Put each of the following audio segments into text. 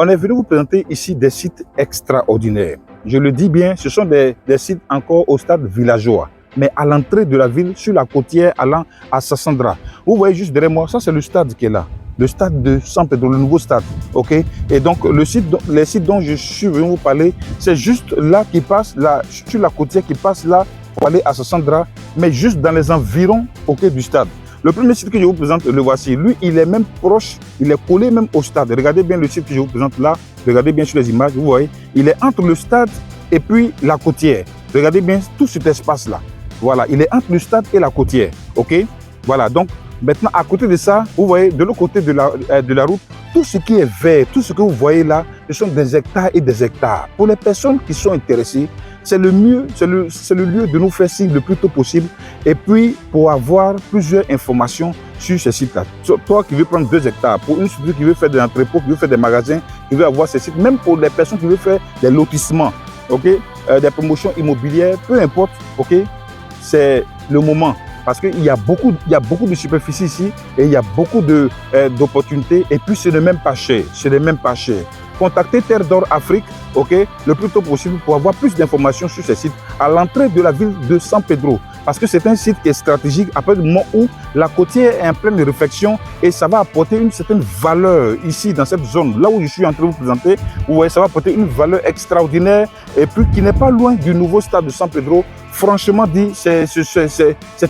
On est venu vous présenter ici des sites extraordinaires. Je le dis bien, ce sont des sites encore au stade villageois, mais à l'entrée de la ville, sur la côtière allant à Sassandra. Vous voyez juste derrière moi, ça c'est le stade qui est là. Le stade de San Pedro, le nouveau stade. Ok. Et donc, les sites dont je suis venu vous parler, c'est juste là qui passe, là, sur la côtière qui passe là, pour aller à Sassandra, mais juste dans les environs du stade. Le premier site que je vous présente, le voici. Lui, il est même proche, il est collé même au stade. Regardez bien le site que je vous présente là. Regardez bien sur les images, vous voyez. Il est entre le stade et puis la côtière. Regardez bien tout cet espace-là. Voilà, il est entre le stade et la côtière. Ok. Voilà, donc maintenant, à côté de ça, vous voyez, de l'autre côté de la route, tout ce qui est vert, tout ce que vous voyez là, ce sont des hectares et des hectares. Pour les personnes qui sont intéressées, c'est le mieux, c'est le lieu de nous faire signe le plus tôt possible. Et puis, pour avoir plusieurs informations sur ces sites-là. Toi qui veux prendre 2 hectares, pour une structure qui veut faire des entrepôts, qui veut faire des magasins, qui veut avoir ces sites, même pour les personnes qui veulent faire des lotissements, des promotions immobilières, peu importe, c'est le moment. Parce qu'il y a beaucoup de superficie ici et il y a beaucoup d'opportunités. Et puis, ce n'est même pas cher. Ce n'est même pas cher. Contactez Terre d'Or Afrique, le plus tôt possible pour avoir plus d'informations sur ces sites à l'entrée de la ville de San Pedro. Parce que c'est un site qui est stratégique à partir du moment où la côtière est en pleine réflexion et ça va apporter une certaine valeur ici dans cette zone. Là où je suis en train de vous présenter, vous voyez, ça va apporter une valeur extraordinaire et puis qui n'est pas loin du nouveau stade de San Pedro. Franchement dit, c'est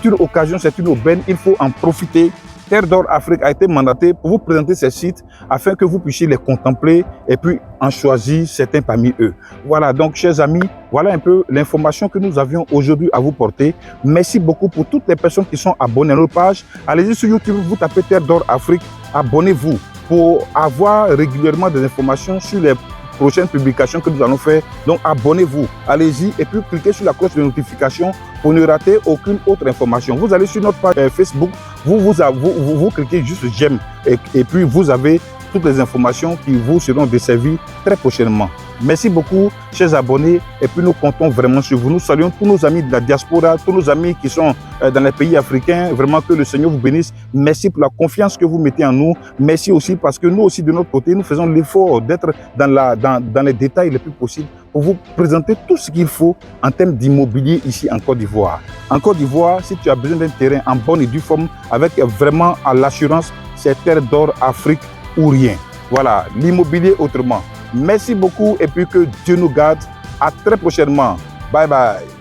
une occasion, c'est une aubaine, il faut en profiter. Terre d'Or Afrique a été mandatée pour vous présenter ces sites afin que vous puissiez les contempler et puis en choisir certains parmi eux. Voilà, donc chers amis, voilà un peu l'information que nous avions aujourd'hui à vous porter. Merci beaucoup pour toutes les personnes qui sont abonnées à notre page. Allez-y sur YouTube, vous tapez Terre d'Or Afrique, abonnez-vous pour avoir régulièrement des informations sur les prochaines publications que nous allons faire. Donc abonnez-vous, allez-y et puis cliquez sur la cloche de notification pour ne rater aucune autre information. Vous allez sur notre page Facebook, vous cliquez juste j'aime et puis vous avez toutes les informations qui vous seront desservies très prochainement. Merci beaucoup, chers abonnés, et puis nous comptons vraiment sur vous. Nous saluons tous nos amis de la diaspora, tous nos amis qui sont dans les pays africains. Vraiment que le Seigneur vous bénisse. Merci pour la confiance que vous mettez en nous. Merci aussi parce que nous aussi, de notre côté, nous faisons l'effort d'être dans les détails les plus possibles pour vous présenter tout ce qu'il faut en termes d'immobilier ici en Côte d'Ivoire. En Côte d'Ivoire, si tu as besoin d'un terrain en bonne et due forme, avec vraiment à l'assurance, c'est Terre d'Or Afrique ou rien. Voilà, l'immobilier autrement. Merci beaucoup et puis que Dieu nous garde. À très prochainement. Bye bye.